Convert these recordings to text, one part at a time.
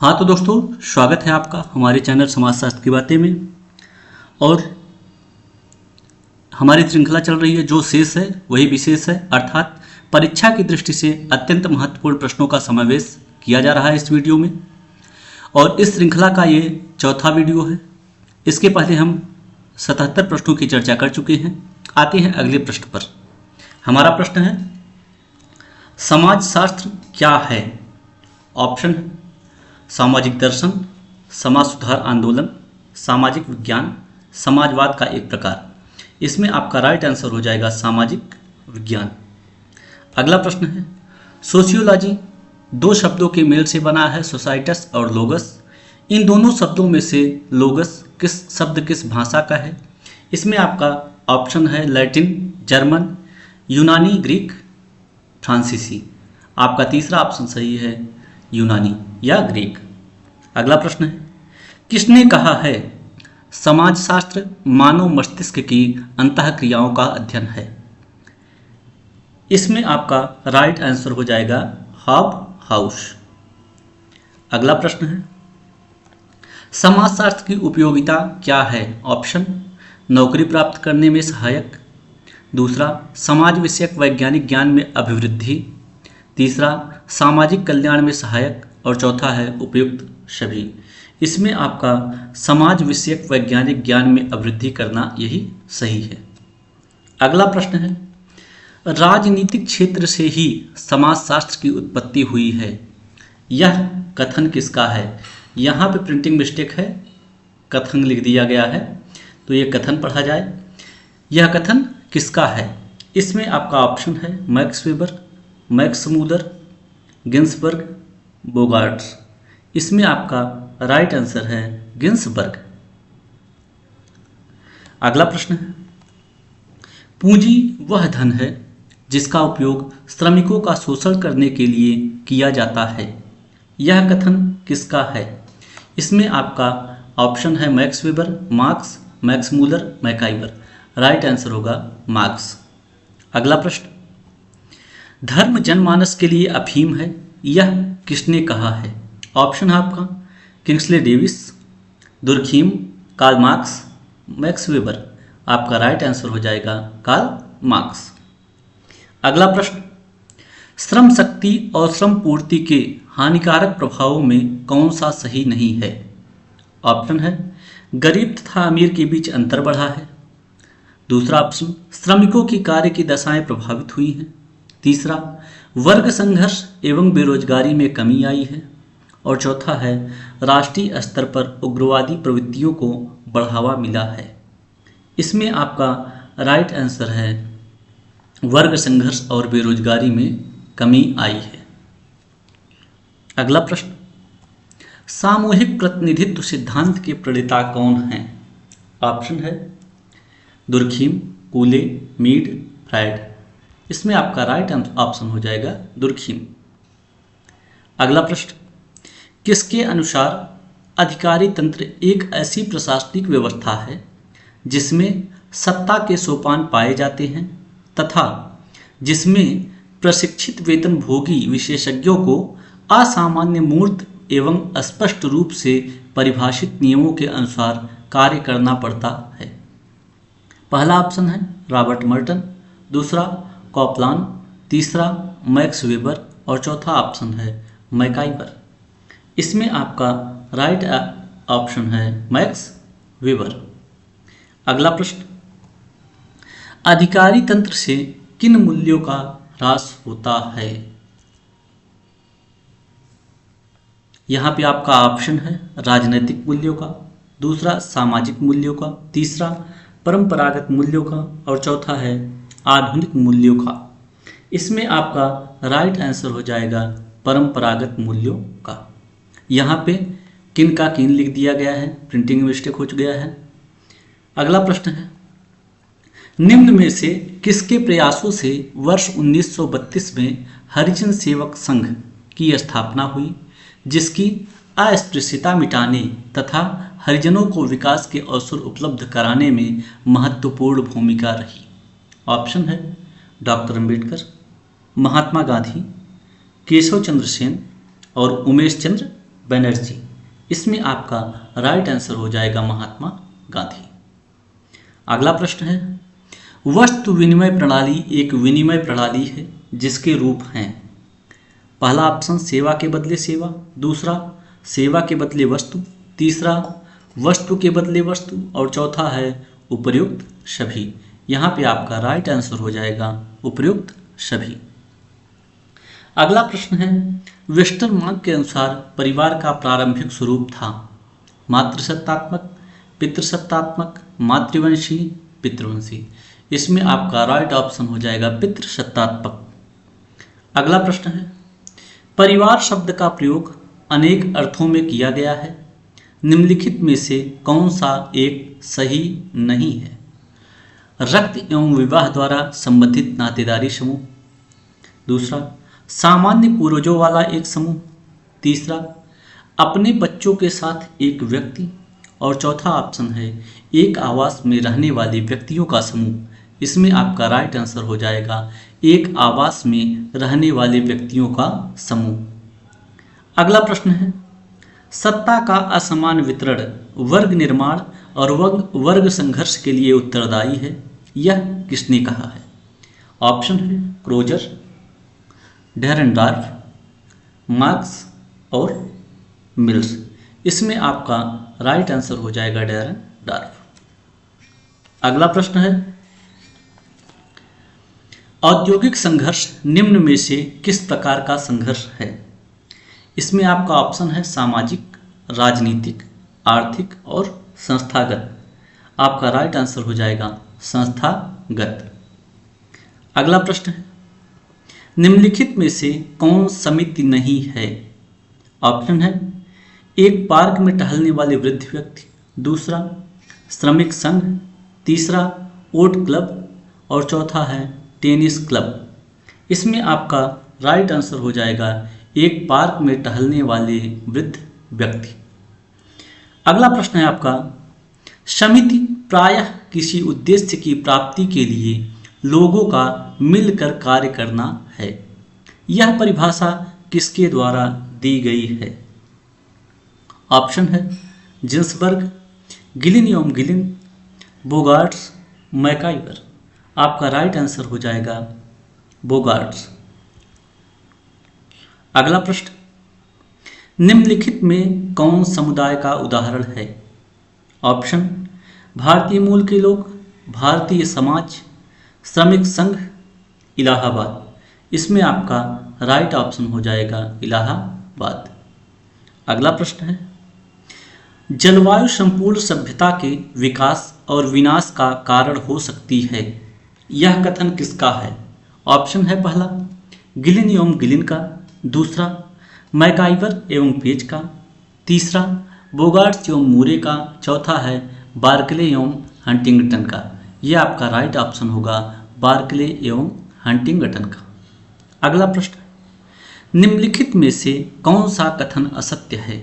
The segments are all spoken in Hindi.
हाँ तो दोस्तों, स्वागत है आपका हमारे चैनल समाजशास्त्र की बातें में। और हमारी श्रृंखला चल रही है, जो शेष है वही विशेष है, अर्थात परीक्षा की दृष्टि से अत्यंत महत्वपूर्ण प्रश्नों का समावेश किया जा रहा है इस वीडियो में। और इस श्रृंखला का ये चौथा वीडियो है। इसके पहले हम 77 प्रश्नों की चर्चा कर चुके हैं। आते हैं अगले प्रश्न पर। हमारा प्रश्न है, समाजशास्त्र क्या है? ऑप्शन है सामाजिक दर्शन, समाज सुधार आंदोलन, सामाजिक विज्ञान, समाजवाद का एक प्रकार। इसमें आपका राइट आंसर हो जाएगा सामाजिक विज्ञान। अगला प्रश्न है, सोशियोलॉजी दो शब्दों के मेल से बना है, सोसाइटस और लोगस। इन दोनों शब्दों में से लोगस किस भाषा का है? इसमें आपका ऑप्शन है लैटिन, जर्मन, यूनानी, ग्रीक, फ्रांसीसी। आपका तीसरा ऑप्शन सही है, यूनानी या ग्रीक। अगला प्रश्न है, किसने कहा है समाजशास्त्र मानव मस्तिष्क की अंतःक्रियाओं का अध्ययन है? इसमें आपका राइट आंसर हो जाएगा हॉबहाउस। अगला प्रश्न है, समाजशास्त्र की उपयोगिता क्या है? ऑप्शन नौकरी प्राप्त करने में सहायक, दूसरा समाज विषयक वैज्ञानिक ज्ञान में अभिवृद्धि, तीसरा सामाजिक कल्याण में सहायक और चौथा है उपयुक्त सभी। इसमें आपका समाज विषयक वैज्ञानिक ज्ञान में अभिवृद्धि करना यही सही है। अगला प्रश्न है, राजनीतिक क्षेत्र से ही समाजशास्त्र की उत्पत्ति हुई है। यह कथन किसका है? यहाँ पे प्रिंटिंग मिस्टेक है, कथन लिख दिया गया है, तो ये कथन पढ़ा जाए। यह कथन किसका है? इसमें आपका ऑप्शन है Max Weber, Max Muller, Ginsberg, Bogardus. इसमें आपका राइट आंसर है गिन्सबर्ग। अगला प्रश्न है, पूंजी वह धन है जिसका उपयोग श्रमिकों का शोषण करने के लिए किया जाता है। यह कथन किसका है? इसमें आपका ऑप्शन है Max weber, marks, Max Muller, MacIver. Right answer होगा मार्क्स। अगला प्रश्न, धर्म जनमानस के लिए अफीम है, यह किसने कहा है? ऑप्शन है आपका Kingsley Davis, Durkheim, Karl Marx, Max Weber. आपका राइट आंसर हो जाएगा कार्ल मार्क्स। अगला प्रश्न, श्रम शक्ति और श्रम पूर्ति के हानिकारक प्रभावों में कौन सा सही नहीं है? ऑप्शन है गरीब तथा अमीर के बीच अंतर बढ़ा है, दूसरा ऑप्शन श्रमिकों की कार्य की दशाएं प्रभावित हुई हैं, तीसरा वर्ग संघर्ष एवं बेरोजगारी में कमी आई है, और चौथा है राष्ट्रीय स्तर पर उग्रवादी प्रवृत्तियों को बढ़ावा मिला है। इसमें आपका राइट आंसर है वर्ग संघर्ष और बेरोजगारी में कमी आई है। अगला प्रश्न, सामूहिक प्रतिनिधित्व सिद्धांत के प्रणेता कौन हैं? ऑप्शन है दुर्खीम, कूले, मीड, फ्रायड। इसमें आपका राइट ऑप्शन हो जाएगा दुर्खीम। अगला प्रश्न, किसके अनुसार अधिकारी तंत्र एक ऐसी प्रशासनिक व्यवस्था है जिसमें सत्ता के सोपान पाए जाते हैं तथा जिसमें प्रशिक्षित वेतनभोगी विशेषज्ञों को असामान्य मूर्त एवं स्पष्ट रूप से परिभाषित नियमों के अनुसार कार्य करना पड़ता है? पहला ऑप्शन है रॉबर्ट मर्टन, दूसरा कॉपलान, तीसरा मैक्स वेबर और चौथा ऑप्शन है मैकाइवर। इसमें आपका राइट ऑप्शन है मैक्स वेबर। अगला प्रश्न, अधिकारी तंत्र से किन मूल्यों का ह्रास होता है? यहाँ पे आपका ऑप्शन है राजनैतिक मूल्यों का, दूसरा सामाजिक मूल्यों का, तीसरा परंपरागत मूल्यों का और चौथा है आधुनिक मूल्यों का। इसमें आपका राइट आंसर हो जाएगा परंपरागत मूल्यों का। यहाँ पे किन का किन लिख दिया गया है, प्रिंटिंग मिस्टेक हो गया है। अगला प्रश्न है, निम्न में से किसके प्रयासों से वर्ष 1932 में हरिजन सेवक संघ की स्थापना हुई जिसकी अस्पृश्यता मिटाने तथा हरिजनों को विकास के अवसर उपलब्ध कराने में महत्वपूर्ण भूमिका रही? ऑप्शन है डॉक्टर अंबेडकर, महात्मा गांधी, केशव चंद्र सेन और उमेश चंद्र बनर्जी। इसमें आपका राइट आंसर हो जाएगा महात्मा गांधी। अगला प्रश्न है, वस्तु विनिमय प्रणाली एक विनिमय प्रणाली है जिसके रूप हैं। पहला ऑप्शन सेवा के बदले सेवा, दूसरा सेवा के बदले वस्तु, तीसरा वस्तु के बदले वस्तु और चौथा है उपर्युक्त सभी। यहाँ पे आपका राइट आंसर हो जाएगा उपर्युक्त सभी। अगला प्रश्न है, वेस्टरमार्क के अनुसार परिवार का प्रारंभिक स्वरूप था मातृसत्तात्मक, पितृसत्तात्मक, मातृवंशी, पितृवंशी। इसमें आपका राइट ऑप्शन हो जाएगा पितृसत्तात्मक। अगला प्रश्न है, परिवार शब्द का प्रयोग अनेक अर्थों में किया गया है, निम्नलिखित में से कौन सा एक सही नहीं है। रक्त एवं विवाह द्वारा संबंधित नातेदारी समूह, दूसरा सामान्य पूर्वजों वाला एक समूह, तीसरा अपने बच्चों के साथ एक व्यक्ति और चौथा ऑप्शन है एक आवास में रहने वाले व्यक्तियों का समूह। इसमें आपका राइट आंसर हो जाएगा एक आवास में रहने वाले व्यक्तियों का समूह। अगला प्रश्न है, सत्ता का असमान वितरण वर्ग निर्माण और वर्ग संघर्ष के लिए उत्तरदायी है, यह किसने कहा है। ऑप्शन है क्रोजर, डेरेनडार्फ, मार्क्स और मिल्स। इसमें आपका राइट आंसर हो जाएगा डेरेनडार्फ। अगला प्रश्न है, औद्योगिक संघर्ष निम्न में से किस प्रकार का संघर्ष है। इसमें आपका ऑप्शन है सामाजिक, राजनीतिक, आर्थिक और संस्थागत। आपका राइट आंसर हो जाएगा संस्थागत। अगला प्रश्न है, निम्नलिखित में से कौन समिति नहीं है। ऑप्शन है एक पार्क में टहलने वाले वृद्ध व्यक्ति, दूसरा श्रमिक संघ, तीसरा ओट क्लब और चौथा है टेनिस क्लब। इसमें आपका राइट आंसर हो जाएगा एक पार्क में टहलने वाले वृद्ध व्यक्ति। अगला प्रश्न है आपका, समिति प्रायः किसी उद्देश्य की प्राप्ति के लिए लोगों का मिलकर कार्य करना है। यह परिभाषा किसके द्वारा दी गई है। ऑप्शन है जिन्सबर्ग, गिलिन एवं गिलिन, बोगार्ट्स, मैकाइवर। आपका राइट आंसर हो जाएगा बोगार्ट्स। अगला प्रश्न, निम्नलिखित में कौन समुदाय का उदाहरण है। ऑप्शन भारतीय मूल के लोग, भारतीय समाज, श्रमिक संघ, इलाहाबाद। इसमें आपका राइट ऑप्शन हो जाएगा इलाहाबाद। अगला प्रश्न है, जलवायु संपूर्ण सभ्यता के विकास और विनाश का कारण हो सकती है। यह कथन किसका है। ऑप्शन है पहला गिलिन एवं गिलिन का, दूसरा मैकाइवर एवं पेज का, तीसरा बोगार्ट्स एवं मूरे का, चौथा है बार्कले एवं हंटिंगटन का। यह आपका राइट ऑप्शन होगा बार्कले एवं हंटिंगटन का। अगला प्रश्न, निम्नलिखित में से कौन सा कथन असत्य है।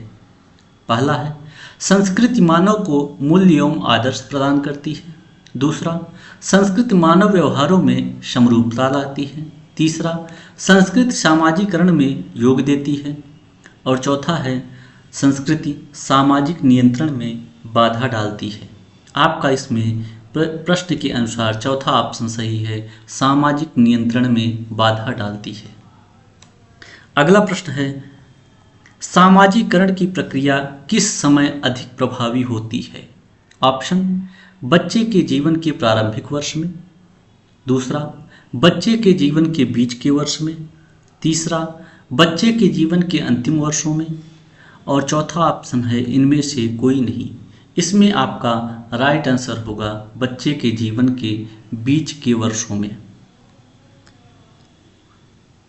पहला है संस्कृति मानव को मूल्य एवं आदर्श प्रदान करती है, दूसरा संस्कृति मानव व्यवहारों में समरूपता लाती है, तीसरा संस्कृति सामाजिकरण में योग देती है और चौथा है संस्कृति सामाजिक नियंत्रण में बाधा डालती है। आपका इसमें प्रश्न के अनुसार चौथा ऑप्शन सही है, सामाजिक नियंत्रण में बाधा डालती है। अगला प्रश्न है, सामाजिकरण की प्रक्रिया किस समय अधिक प्रभावी होती है। ऑप्शन बच्चे के जीवन के प्रारंभिक वर्ष में, दूसरा बच्चे के जीवन के बीच के वर्ष में, तीसरा बच्चे के जीवन के अंतिम वर्षों में और चौथा ऑप्शन है इनमें से कोई नहीं। इसमें आपका राइट आंसर होगा बच्चे के जीवन के बीच के वर्षों में।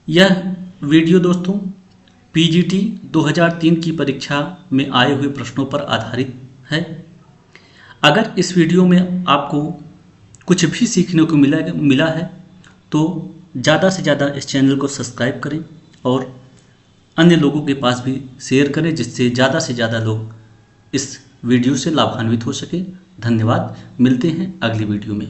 यह वीडियो दोस्तों पीजीटी 2003 की परीक्षा में आए हुए प्रश्नों पर आधारित है। अगर इस वीडियो में आपको कुछ भी सीखने को मिला है तो ज़्यादा से ज़्यादा इस चैनल को सब्सक्राइब करें और अन्य लोगों के पास भी शेयर करें, जिससे ज़्यादा से ज़्यादा लोग इस वीडियो से लाभान्वित हो सके। धन्यवाद, मिलते हैं अगली वीडियो में।